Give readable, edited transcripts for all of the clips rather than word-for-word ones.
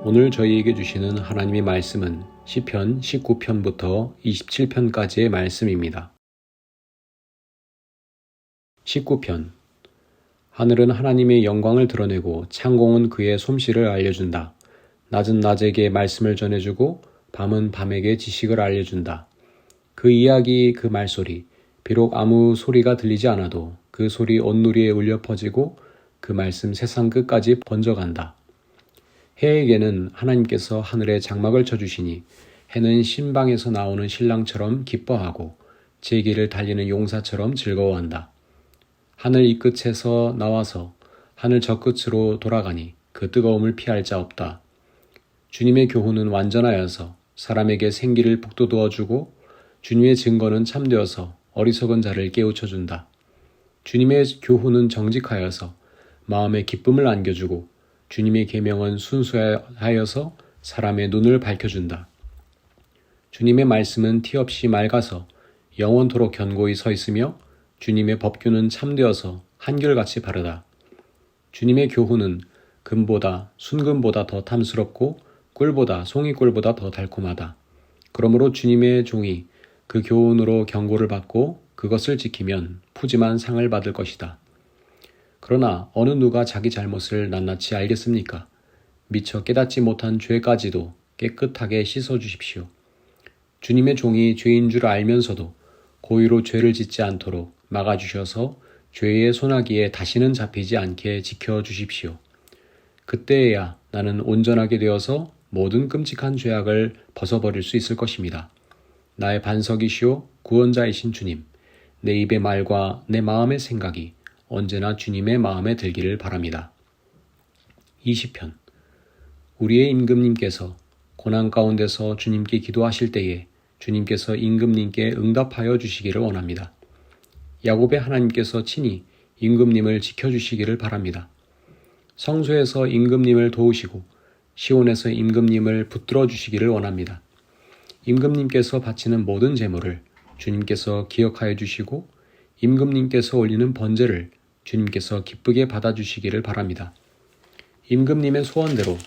오늘 저희에게 주시는 하나님의 말씀은 시편 19편부터 27편까지의 말씀입니다. 19편. 하늘은 하나님의 영광을 드러내고 창공은 그의 솜씨를 알려준다. 낮은 낮에게 말씀을 전해주고 밤은 밤에게 지식을 알려준다. 그 이야기, 그 말소리, 비록 아무 소리가 들리지 않아도 그 소리 온누리에 울려 퍼지고 그 말씀 세상 끝까지 번져간다. 해에게는 하나님께서 하늘에 장막을 쳐주시니 해는 신방에서 나오는 신랑처럼 기뻐하고 제 길을 달리는 용사처럼 즐거워한다. 하늘 이 끝에서 나와서 하늘 저 끝으로 돌아가니 그 뜨거움을 피할 자 없다. 주님의 교훈은 완전하여서 사람에게 생기를 북돋워 주고 주님의 증거는 참되어서 어리석은 자를 깨우쳐준다. 주님의 교훈은 정직하여서 마음에 기쁨을 안겨주고 주님의 계명은 순수하여서 사람의 눈을 밝혀준다. 주님의 말씀은 티없이 맑아서 영원토록 견고히 서 있으며 주님의 법규는 참되어서 한결같이 바르다. 주님의 교훈은 금보다 순금보다 더 탐스럽고 꿀보다 송이꿀보다 더 달콤하다. 그러므로 주님의 종이 그 교훈으로 경고를 받고 그것을 지키면 푸짐한 상을 받을 것이다. 그러나 어느 누가 자기 잘못을 낱낱이 알겠습니까? 미처 깨닫지 못한 죄까지도 깨끗하게 씻어주십시오. 주님의 종이 죄인 줄 알면서도 고의로 죄를 짓지 않도록 막아주셔서 죄의 소나기에 다시는 잡히지 않게 지켜주십시오. 그때에야 나는 온전하게 되어서 모든 끔찍한 죄악을 벗어버릴 수 있을 것입니다. 나의 반석이시오 구원자이신 주님, 내 입의 말과 내 마음의 생각이 언제나 주님의 마음에 들기를 바랍니다. 20편. 우리의 임금님께서 고난 가운데서 주님께 기도하실 때에 주님께서 임금님께 응답하여 주시기를 원합니다. 야곱의 하나님께서 친히 임금님을 지켜주시기를 바랍니다. 성소에서 임금님을 도우시고 시온에서 임금님을 붙들어 주시기를 원합니다. 임금님께서 바치는 모든 제물을 주님께서 기억하여 주시고 임금님께서 올리는 번제를 주님께서 기쁘게 받아주시기를 바랍니다. 임금님의 소원대로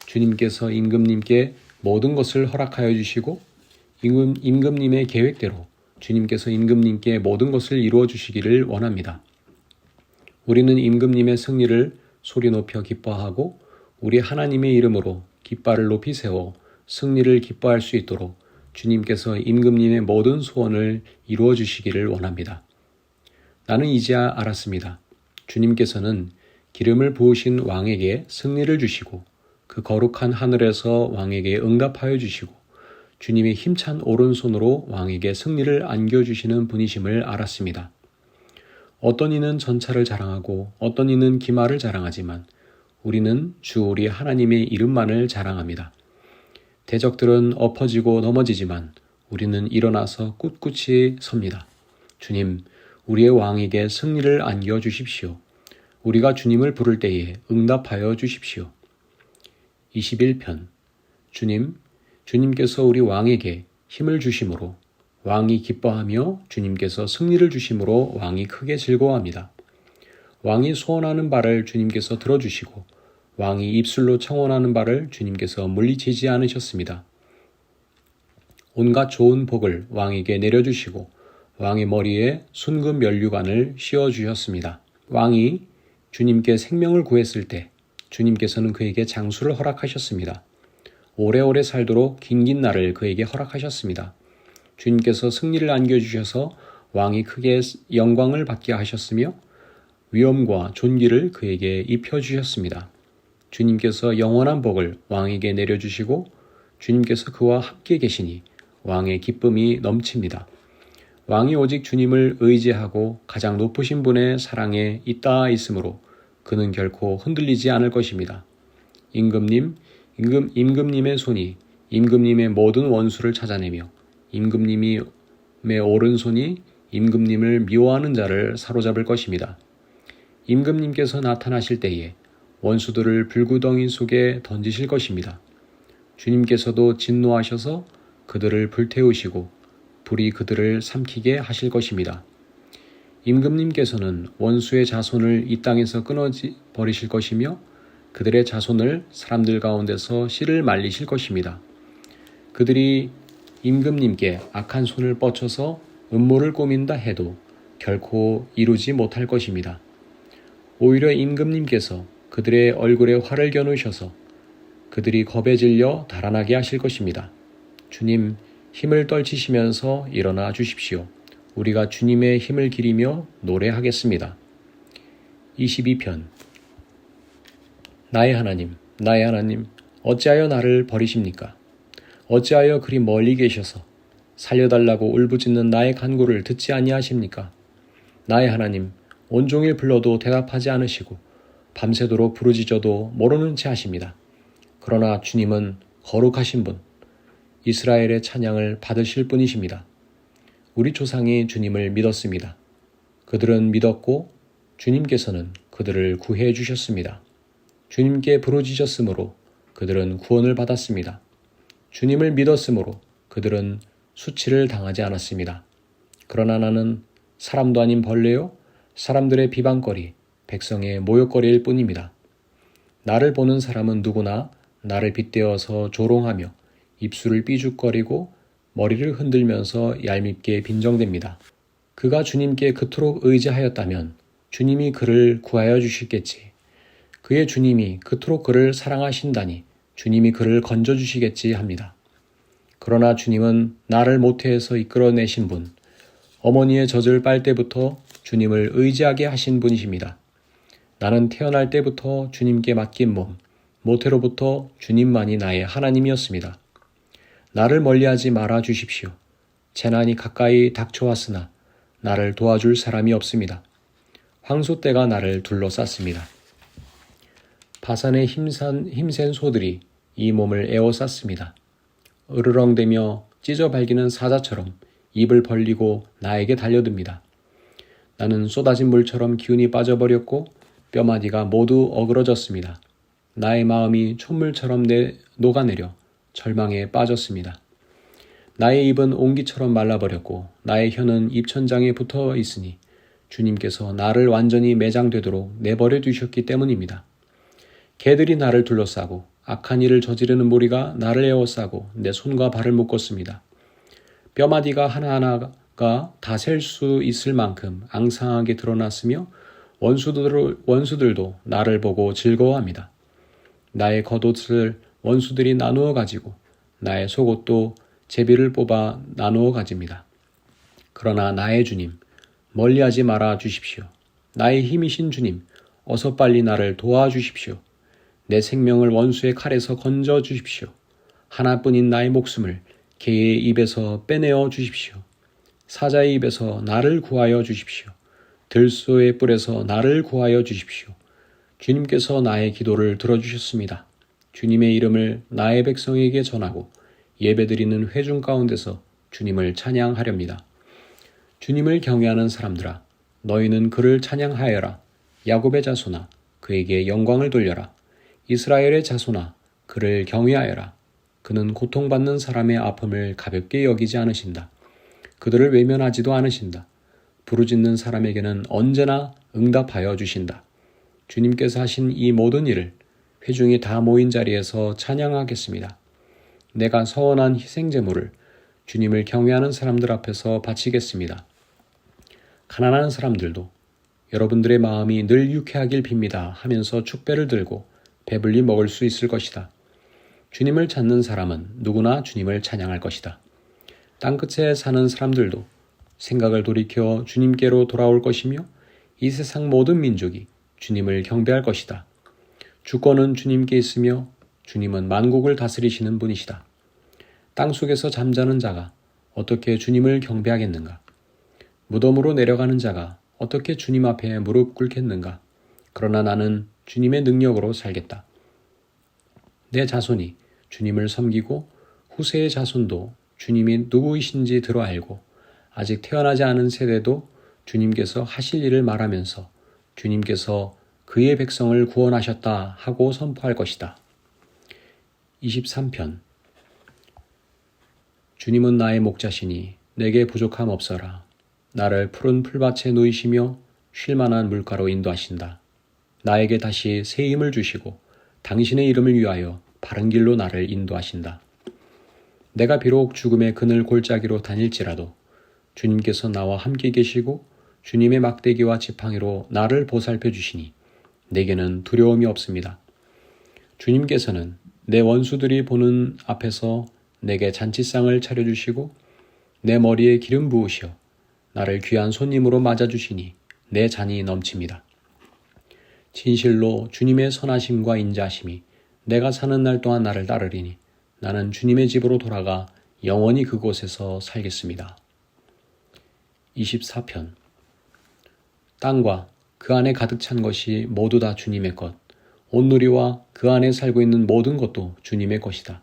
주님께서 임금님께 모든 것을 허락하여 주시고 임금님의 계획대로 주님께서 임금님께 모든 것을 이루어 주시기를 원합니다. 우리는 임금님의 승리를 소리 높여 기뻐하고 우리 하나님의 이름으로 깃발을 높이 세워 승리를 기뻐할 수 있도록 주님께서 임금님의 모든 소원을 이루어 주시기를 원합니다. 나는 이제야 알았습니다. 주님께서는 기름을 부으신 왕에게 승리를 주시고 그 거룩한 하늘에서 왕에게 응답하여 주시고 주님의 힘찬 오른손으로 왕에게 승리를 안겨주시는 분이심을 알았습니다. 어떤 이는 전차를 자랑하고 어떤 이는 기마를 자랑하지만 우리는 주 우리 하나님의 이름만을 자랑합니다. 대적들은 엎어지고 넘어지지만 우리는 일어나서 꿋꿋이 섭니다. 주님, 우리의 왕에게 승리를 안겨주십시오. 우리가 주님을 부를 때에 응답하여 주십시오. 21편. 주님께서 우리 왕에게 힘을 주심으로 왕이 기뻐하며 주님께서 승리를 주심으로 왕이 크게 즐거워합니다. 왕이 소원하는 바를 주님께서 들어주시고 왕이 입술로 청원하는 바를 주님께서 물리치지 않으셨습니다. 온갖 좋은 복을 왕에게 내려주시고 왕의 머리에 순금 면류관을 씌워주셨습니다. 왕이 주님께 생명을 구했을 때 주님께서는 그에게 장수를 허락하셨습니다. 오래오래 살도록 긴긴 날을 그에게 허락하셨습니다. 주님께서 승리를 안겨주셔서 왕이 크게 영광을 받게 하셨으며 위엄과 존귀를 그에게 입혀주셨습니다. 주님께서 영원한 복을 왕에게 내려주시고 주님께서 그와 함께 계시니 왕의 기쁨이 넘칩니다. 왕이 오직 주님을 의지하고 가장 높으신 분의 사랑에 잇따 있으므로 그는 결코 흔들리지 않을 것입니다. 임금님의 손이 임금님의 모든 원수를 찾아내며 임금님의 오른손이 임금님을 미워하는 자를 사로잡을 것입니다. 임금님께서 나타나실 때에 원수들을 불구덩이 속에 던지실 것입니다. 주님께서도 진노하셔서 그들을 불태우시고 불이 그들을 삼키게 하실 것입니다. 임금님께서는 원수의 자손을 이 땅에서 끊어 버리실 것이며 그들의 자손을 사람들 가운데서 씨를 말리실 것입니다. 그들이 임금님께 악한 손을 뻗쳐서 음모를 꾸민다 해도 결코 이루지 못할 것입니다. 오히려 임금님께서 그들의 얼굴에 활을 겨누셔서 그들이 겁에 질려 달아나게 하실 것입니다. 주님, 힘을 떨치시면서 일어나 주십시오. 우리가 주님의 힘을 기리며 노래하겠습니다. 22편. 나의 하나님, 나의 하나님, 어찌하여 나를 버리십니까? 어찌하여 그리 멀리 계셔서 살려달라고 울부짖는 나의 간구를 듣지 아니하십니까? 나의 하나님, 온종일 불러도 대답하지 않으시고 밤새도록 부르짖어도 모르는 채 하십니다. 그러나 주님은 거룩하신 분, 이스라엘의 찬양을 받으실 분이십니다. 우리 조상이 주님을 믿었습니다. 그들은 믿었고 주님께서는 그들을 구해 주셨습니다. 주님께 부르짖었으므로 그들은 구원을 받았습니다. 주님을 믿었으므로 그들은 수치를 당하지 않았습니다. 그러나 나는 사람도 아닌 벌레요, 사람들의 비방거리, 백성의 모욕거리일 뿐입니다. 나를 보는 사람은 누구나 나를 빗대어서 조롱하며 입술을 삐죽거리고 머리를 흔들면서 얄밉게 빈정댑니다. 그가 주님께 그토록 의지하였다면 주님이 그를 구하여 주시겠지. 그의 주님이 그토록 그를 사랑하신다니 주님이 그를 건져주시겠지 합니다. 그러나 주님은 나를 모태에서 이끌어내신 분, 어머니의 젖을 빨 때부터 주님을 의지하게 하신 분이십니다. 나는 태어날 때부터 주님께 맡긴 몸, 모태로부터 주님만이 나의 하나님이었습니다. 나를 멀리하지 말아 주십시오. 재난이 가까이 닥쳐왔으나 나를 도와줄 사람이 없습니다. 황소떼가 나를 둘러쌌습니다. 바산의 힘센 소들이 이 몸을 에워쌌습니다. 으르렁대며 찢어 발기는 사자처럼 입을 벌리고 나에게 달려듭니다. 나는 쏟아진 물처럼 기운이 빠져버렸고 뼈마디가 모두 어그러졌습니다. 나의 마음이 촛물처럼 녹아내려 절망에 빠졌습니다. 나의 입은 옹기처럼 말라버렸고 나의 혀는 입천장에 붙어 있으니 주님께서 나를 완전히 매장되도록 내버려 두셨기 때문입니다. 개들이 나를 둘러싸고 악한 일을 저지르는 무리가 나를 에워싸고 내 손과 발을 묶었습니다. 뼈마디가 하나하나가 다 셀 수 있을 만큼 앙상하게 드러났으며 원수들도 나를 보고 즐거워합니다. 나의 겉옷을 원수들이 나누어 가지고 나의 속옷도 제비를 뽑아 나누어 가집니다. 그러나 나의 주님, 멀리하지 말아 주십시오. 나의 힘이신 주님, 어서 빨리 나를 도와주십시오. 내 생명을 원수의 칼에서 건져 주십시오. 하나뿐인 나의 목숨을 개의 입에서 빼내어 주십시오. 사자의 입에서 나를 구하여 주십시오. 들소의 뿔에서 나를 구하여 주십시오. 주님께서 나의 기도를 들어주셨습니다. 주님의 이름을 나의 백성에게 전하고 예배드리는 회중 가운데서 주님을 찬양하렵니다. 주님을 경외하는 사람들아, 너희는 그를 찬양하여라. 야곱의 자손아, 그에게 영광을 돌려라. 이스라엘의 자손아, 그를 경외하여라. 그는 고통받는 사람의 아픔을 가볍게 여기지 않으신다. 그들을 외면하지도 않으신다. 부르짖는 사람에게는 언제나 응답하여 주신다. 주님께서 하신 이 모든 일을 회중이 다 모인 자리에서 찬양하겠습니다. 내가 서원한 희생제물을 주님을 경외하는 사람들 앞에서 바치겠습니다. 가난한 사람들도 여러분들의 마음이 늘 유쾌하길 빕니다 하면서 축배를 들고 배불리 먹을 수 있을 것이다. 주님을 찾는 사람은 누구나 주님을 찬양할 것이다. 땅끝에 사는 사람들도 생각을 돌이켜 주님께로 돌아올 것이며 이 세상 모든 민족이 주님을 경배할 것이다. 주권은 주님께 있으며 주님은 만국을 다스리시는 분이시다. 땅속에서 잠자는 자가 어떻게 주님을 경배하겠는가? 무덤으로 내려가는 자가 어떻게 주님 앞에 무릎 꿇겠는가? 그러나 나는 주님의 능력으로 살겠다. 내 자손이 주님을 섬기고 후세의 자손도 주님이 누구이신지 들어 알고 아직 태어나지 않은 세대도 주님께서 하실 일을 말하면서 주님께서 그의 백성을 구원하셨다 하고 선포할 것이다. 23편. 주님은 나의 목자시니 내게 부족함 없어라. 나를 푸른 풀밭에 누이시며 쉴만한 물가로 인도하신다. 나에게 다시 새 힘을 주시고 당신의 이름을 위하여 바른 길로 나를 인도하신다. 내가 비록 죽음의 그늘 골짜기로 다닐지라도 주님께서 나와 함께 계시고 주님의 막대기와 지팡이로 나를 보살펴 주시니 내게는 두려움이 없습니다. 주님께서는 내 원수들이 보는 앞에서 내게 잔치상을 차려주시고 내 머리에 기름 부으시어 나를 귀한 손님으로 맞아주시니 내 잔이 넘칩니다. 진실로 주님의 선하심과 인자하심이 내가 사는 날 동안 나를 따르리니 나는 주님의 집으로 돌아가 영원히 그곳에서 살겠습니다. 24편. 땅과 그 안에 가득 찬 것이 모두 다 주님의 것, 온누리와 그 안에 살고 있는 모든 것도 주님의 것이다.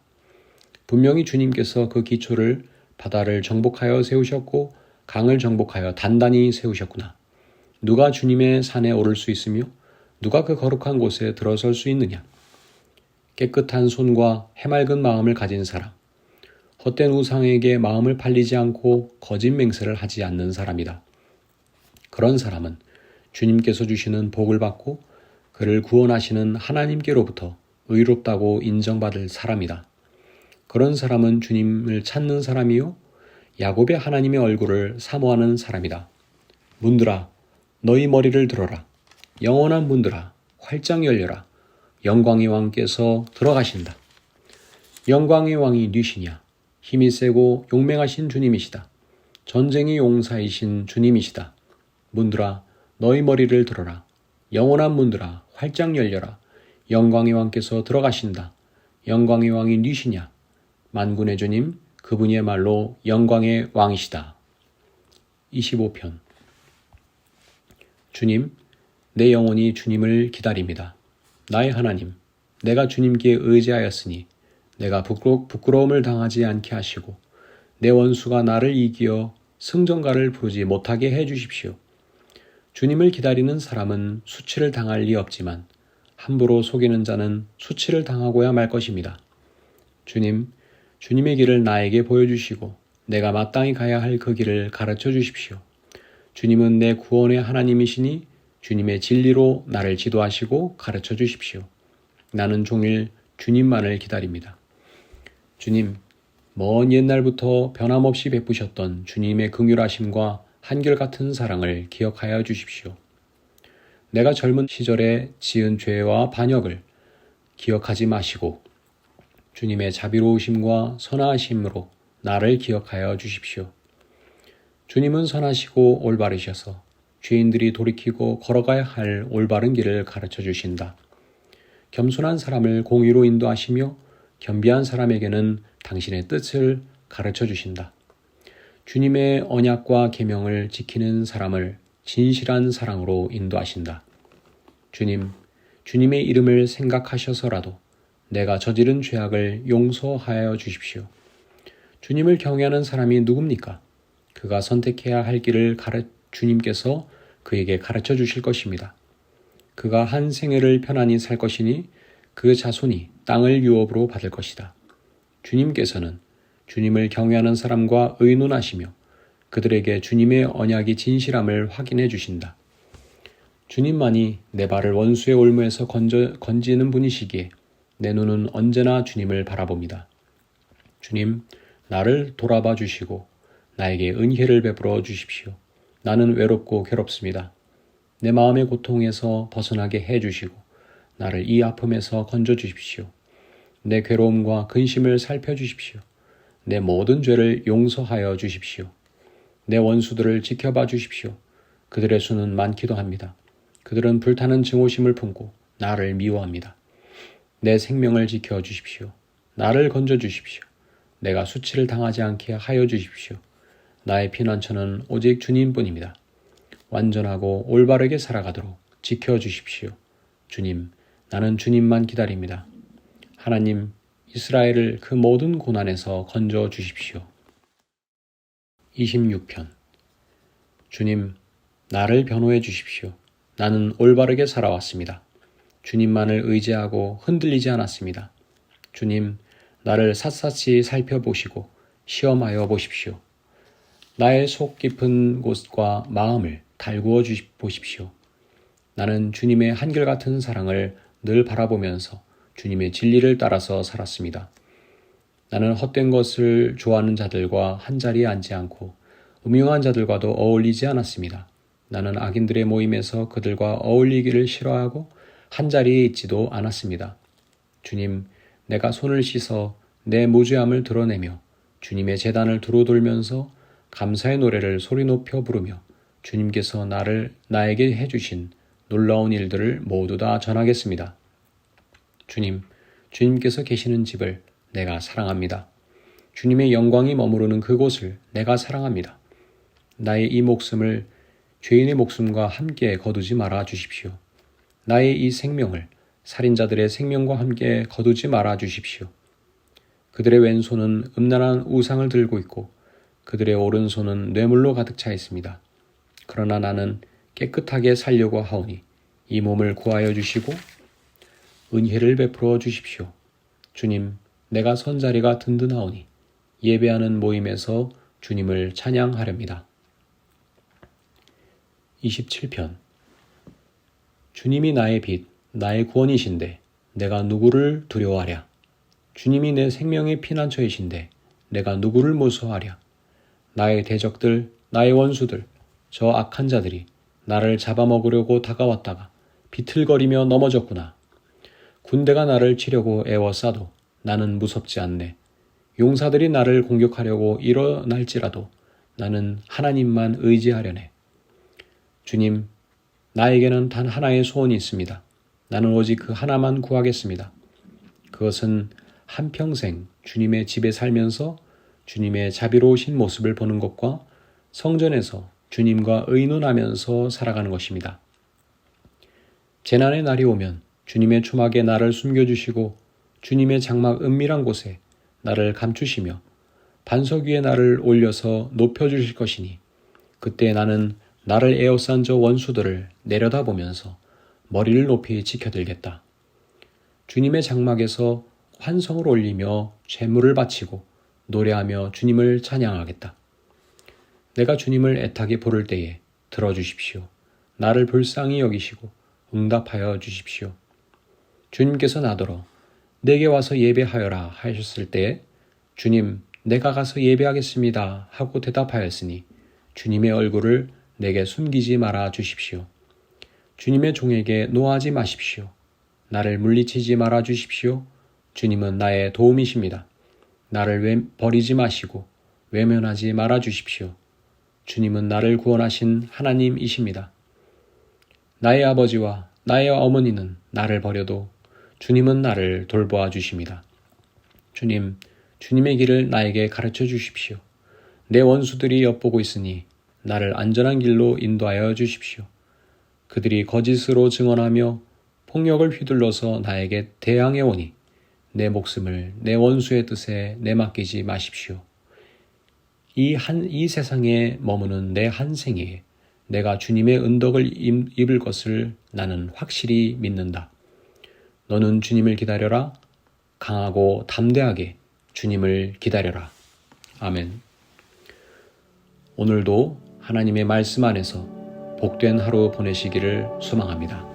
분명히 주님께서 그 기초를 바다를 정복하여 세우셨고 강을 정복하여 단단히 세우셨구나. 누가 주님의 산에 오를 수 있으며 누가 그 거룩한 곳에 들어설 수 있느냐. 깨끗한 손과 해맑은 마음을 가진 사람, 헛된 우상에게 마음을 팔리지 않고 거짓 맹세를 하지 않는 사람이다. 그런 사람은 주님께서 주시는 복을 받고 그를 구원하시는 하나님께로부터 의롭다고 인정받을 사람이다. 그런 사람은 주님을 찾는 사람이요 야곱의 하나님의 얼굴을 사모하는 사람이다. 문들아 너희 머리를 들어라. 영원한 문들아 활짝 열려라. 영광의 왕께서 들어가신다. 영광의 왕이 누시냐. 힘이 세고 용맹하신 주님이시다. 전쟁의 용사이신 주님이시다. 문들아 너희 머리를 들어라. 영원한 문들아 활짝 열려라. 영광의 왕께서 들어가신다. 영광의 왕이 누시냐. 만군의 주님 그분이야말로 영광의 왕이시다. 25편. 주님, 내 영혼이 주님을 기다립니다. 나의 하나님, 내가 주님께 의지하였으니 내가 부끄러움을 당하지 않게 하시고 내 원수가 나를 이기어 승전가를 부르지 못하게 해주십시오. 주님을 기다리는 사람은 수치를 당할 리 없지만 함부로 속이는 자는 수치를 당하고야 말 것입니다. 주님, 주님의 길을 나에게 보여주시고 내가 마땅히 가야 할 그 길을 가르쳐 주십시오. 주님은 내 구원의 하나님이시니 주님의 진리로 나를 지도하시고 가르쳐 주십시오. 나는 종일 주님만을 기다립니다. 주님, 먼 옛날부터 변함없이 베푸셨던 주님의 긍휼하심과 한결같은 사랑을 기억하여 주십시오. 내가 젊은 시절에 지은 죄와 반역을 기억하지 마시고 주님의 자비로우심과 선하심으로 나를 기억하여 주십시오. 주님은 선하시고 올바르셔서 죄인들이 돌이키고 걸어가야 할 올바른 길을 가르쳐 주신다. 겸손한 사람을 공의로 인도하시며 겸비한 사람에게는 당신의 뜻을 가르쳐 주신다. 주님의 언약과 계명을 지키는 사람을 진실한 사랑으로 인도하신다. 주님, 주님의 이름을 생각하셔서라도 내가 저지른 죄악을 용서하여 주십시오. 주님을 경외하는 사람이 누굽니까? 그가 선택해야 할 길을 주님께서 그에게 가르쳐 주실 것입니다. 그가 한 생애를 편안히 살 것이니 그 자손이 땅을 유업으로 받을 것이다. 주님께서는 주님을 경외하는 사람과 의논하시며 그들에게 주님의 언약이 진실함을 확인해 주신다. 주님만이 내 발을 원수의 올무에서 건지는 분이시기에 내 눈은 언제나 주님을 바라봅니다. 주님, 나를 돌아봐 주시고 나에게 은혜를 베풀어 주십시오. 나는 외롭고 괴롭습니다. 내 마음의 고통에서 벗어나게 해 주시고 나를 이 아픔에서 건져 주십시오. 내 괴로움과 근심을 살펴 주십시오. 내 모든 죄를 용서하여 주십시오. 내 원수들을 지켜봐 주십시오. 그들의 수는 많기도 합니다. 그들은 불타는 증오심을 품고 나를 미워합니다. 내 생명을 지켜 주십시오. 나를 건져 주십시오. 내가 수치를 당하지 않게 하여 주십시오. 나의 피난처는 오직 주님뿐입니다. 완전하고 올바르게 살아가도록 지켜 주십시오. 주님, 나는 주님만 기다립니다. 하나님, 이스라엘을 그 모든 고난에서 건져 주십시오. 26편. 주님, 나를 변호해 주십시오. 나는 올바르게 살아왔습니다. 주님만을 의지하고 흔들리지 않았습니다. 주님, 나를 샅샅이 살펴보시고 시험하여 보십시오. 나의 속 깊은 곳과 마음을 달구어 보십시오. 나는 주님의 한결같은 사랑을 늘 바라보면서 주님의 진리를 따라서 살았습니다. 나는 헛된 것을 좋아하는 자들과 한자리에 앉지 않고 음흉한 자들과도 어울리지 않았습니다. 나는 악인들의 모임에서 그들과 어울리기를 싫어하고 한자리에 있지도 않았습니다. 주님, 내가 손을 씻어 내 무죄함을 드러내며 주님의 제단을 두루 돌면서 감사의 노래를 소리 높여 부르며 주님께서 나에게 해주신 놀라운 일들을 모두 다 전하겠습니다. 주님께서 계시는 집을 내가 사랑합니다. 주님의 영광이 머무르는 그곳을 내가 사랑합니다. 나의 이 목숨을 죄인의 목숨과 함께 거두지 말아 주십시오. 나의 이 생명을 살인자들의 생명과 함께 거두지 말아 주십시오. 그들의 왼손은 음란한 우상을 들고 있고 그들의 오른손은 뇌물로 가득 차 있습니다. 그러나 나는 깨끗하게 살려고 하오니 이 몸을 구하여 주시고 은혜를 베풀어 주십시오. 주님, 내가 선 자리가 든든하오니 예배하는 모임에서 주님을 찬양하렵니다. 27편. 주님이 나의 빛, 나의 구원이신데 내가 누구를 두려워하랴. 주님이 내 생명의 피난처이신데 내가 누구를 무서워하랴. 나의 대적들, 나의 원수들, 저 악한 자들이 나를 잡아먹으려고 다가왔다가 비틀거리며 넘어졌구나. 군대가 나를 치려고 애워싸도 나는 무섭지 않네. 용사들이 나를 공격하려고 일어날지라도 나는 하나님만 의지하려네. 주님, 나에게는 단 하나의 소원이 있습니다. 나는 오직 그 하나만 구하겠습니다. 그것은 한평생 주님의 집에 살면서 주님의 자비로우신 모습을 보는 것과 성전에서 주님과 의논하면서 살아가는 것입니다. 재난의 날이 오면 주님의 초막에 나를 숨겨주시고 주님의 장막 은밀한 곳에 나를 감추시며 반석 위에 나를 올려서 높여주실 것이니 그때 나는 나를 에워싼 저 원수들을 내려다보면서 머리를 높이 지켜들겠다. 주님의 장막에서 환성을 올리며 제물을 바치고 노래하며 주님을 찬양하겠다. 내가 주님을 애타게 부를 때에 들어주십시오. 나를 불쌍히 여기시고 응답하여 주십시오. 주님께서 나더러 내게 와서 예배하여라 하셨을 때에 주님, 내가 가서 예배하겠습니다 하고 대답하였으니 주님의 얼굴을 내게 숨기지 말아 주십시오. 주님의 종에게 노하지 마십시오. 나를 물리치지 말아 주십시오. 주님은 나의 도움이십니다. 나를 버리지 마시고 외면하지 말아 주십시오. 주님은 나를 구원하신 하나님이십니다. 나의 아버지와 나의 어머니는 나를 버려도 주님은 나를 돌보아 주십니다. 주님, 주님의 길을 나에게 가르쳐 주십시오. 내 원수들이 엿보고 있으니 나를 안전한 길로 인도하여 주십시오. 그들이 거짓으로 증언하며 폭력을 휘둘러서 나에게 대항해 오니 내 목숨을 내 원수의 뜻에 내맡기지 마십시오. 이 세상에 머무는 내 한 생에 내가 주님의 은덕을 입을 것을 나는 확실히 믿는다. 너는 주님을 기다려라. 강하고 담대하게 주님을 기다려라. 아멘. 오늘도 하나님의 말씀 안에서 복된 하루 보내시기를 소망합니다.